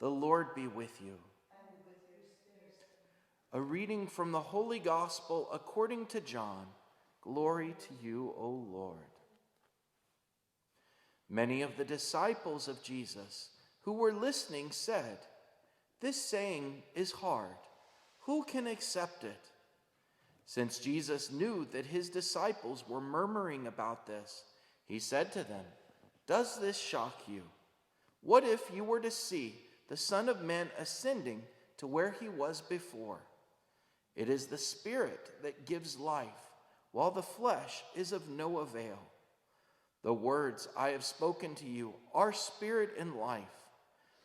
The Lord be with you. And with your spirit. A reading from the Holy Gospel according to John. Glory to you, O Lord. Many of the disciples of Jesus who were listening said, "This saying is hard. Who can accept it?" Since Jesus knew that his disciples were murmuring about this, he said to them, "Does this shock you? What if you were to see the Son of Man ascending to where he was before? It is the Spirit that gives life, while the flesh is of no avail. The words I have spoken to you are spirit and life,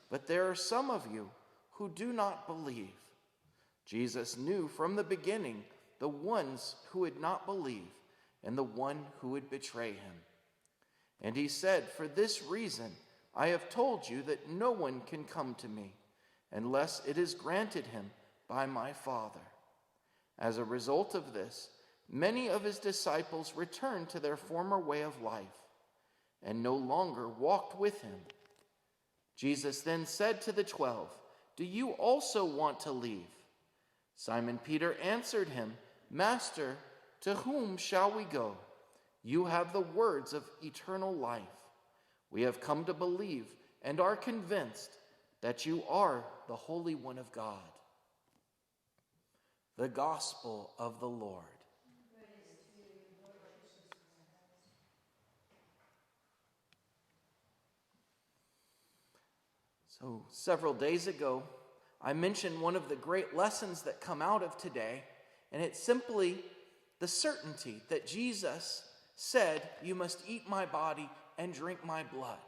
but there are some of you who do not believe." Jesus knew from the beginning the ones who would not believe and the one who would betray him. And he said, "For this reason I have told you that no one can come to me unless it is granted him by my Father." As a result of this, many of his disciples returned to their former way of life and no longer walked with him. Jesus then said to the 12, "Do you also want to leave?" Simon Peter answered him, "Master, to whom shall we go? You have the words of eternal life. We have come to believe and are convinced that you are the Holy One of God." The Gospel of the Lord. Praise to you, Lord Jesus Christ. So, several days ago, I mentioned one of the great lessons that come out of today, and it's simply the certainty that Jesus said, "You must eat my body and drink my blood."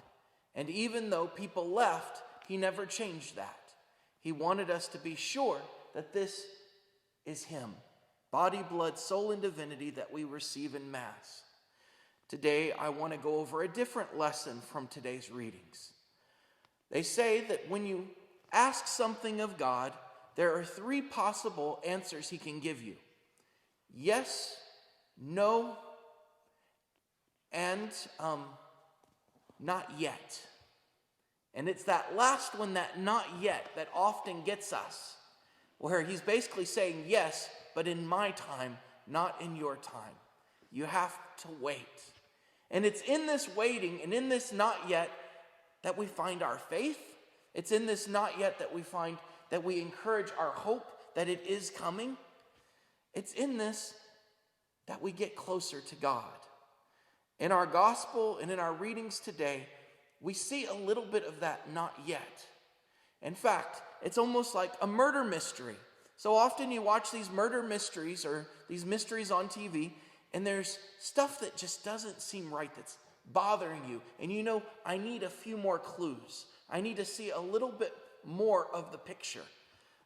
And even though people left, he never changed that. He wanted us to be sure that this is him, body, blood, soul, and divinity that we receive in Mass. Today, I want to go over a different lesson from today's readings. They say that when you ask something of God, there are three possible answers he can give you: yes, no, and not yet. And it's that last one, that not yet, that often gets us, where he's basically saying, yes, but in my time, not in your time. You have to wait. And it's in this waiting and in this not yet that we find our faith. It's in this not yet that we find that we encourage our hope that it is coming. It's in this that we get closer to God. In our gospel and in our readings today, we see a little bit of that not yet. In fact, it's almost like a murder mystery. So often you watch these murder mysteries or these mysteries on TV, and there's stuff that just doesn't seem right, that's bothering you. And you know, I need a few more clues. I need to see a little bit more of the picture.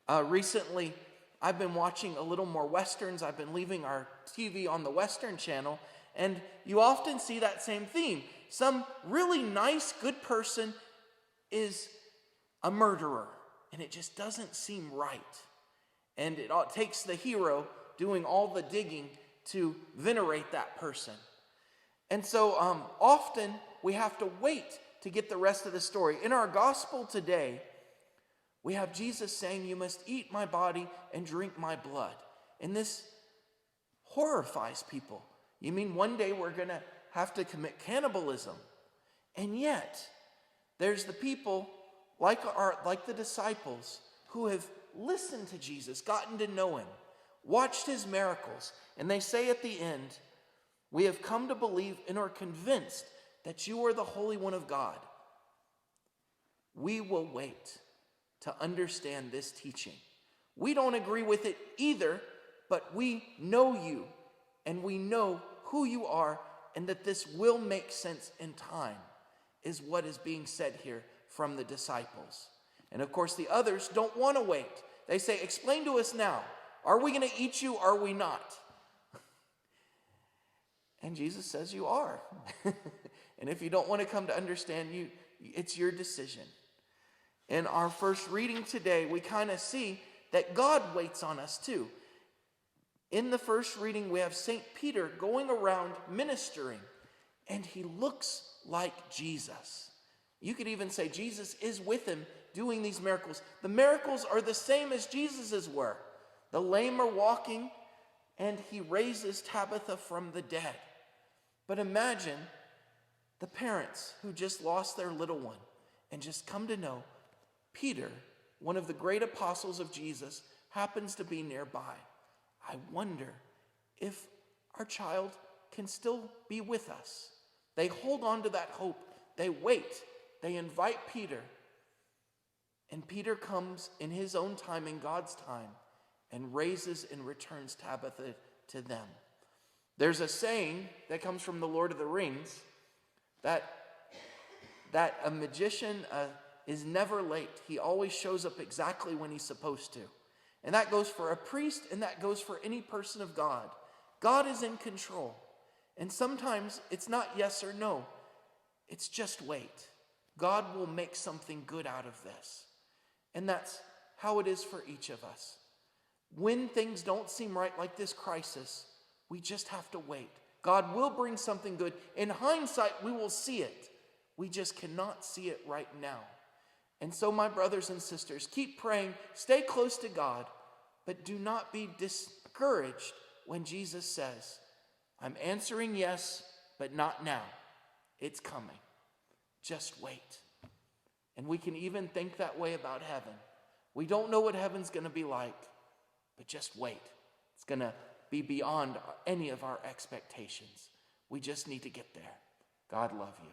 Recently, I've been watching a little more Westerns. I've been leaving our TV on the Western channel, and you often see that same theme. Some really nice, good person is a murderer, and it just doesn't seem right. And it takes the hero doing all the digging to venerate that person. And so often we have to wait to get the rest of the story. In our gospel today, we have Jesus saying, "You must eat my body and drink my blood." And this horrifies people. You mean one day we're going to have to commit cannibalism? And yet, there's the people like the disciples who have listened to Jesus, gotten to know him, watched his miracles, and they say at the end, "We have come to believe and are convinced that you are the Holy One of God." We will wait to understand this teaching. We don't agree with it either, but we know you, and we know who you are, and that this will make sense in time, is what is being said here from the disciples. And of course, the others don't want to wait. They say, "Explain to us now. Are we going to eat you? Are we not?" And Jesus says, "You are." And if you don't want to come to understand, it's your decision. In our first reading today, we kind of see that God waits on us too. In the first reading, we have St. Peter going around ministering, and he looks like Jesus. You could even say Jesus is with him doing these miracles. The miracles are the same as Jesus's were. The lame are walking, and he raises Tabitha from the dead. But imagine the parents who just lost their little one and just come to know Peter, one of the great apostles of Jesus, happens to be nearby. I wonder if our child can still be with us. They hold on to that hope. They wait. They invite Peter. And Peter comes in his own time, in God's time, and raises and returns Tabitha to them. There's a saying that comes from the Lord of the Rings that a magician is never late. He always shows up exactly when he's supposed to. And that goes for a priest, and that goes for any person of God. God is in control. And sometimes it's not yes or no. It's just wait. God will make something good out of this. And that's how it is for each of us. When things don't seem right, like this crisis, we just have to wait. God will bring something good. In hindsight, we will see it. We just cannot see it right now. And so, my brothers and sisters, keep praying, stay close to God, but do not be discouraged when Jesus says, I'm answering yes, but not now. It's coming. Just wait. And we can even think that way about heaven. We don't know what heaven's going to be like, but just wait. It's going to be beyond any of our expectations. We just need to get there. God love you.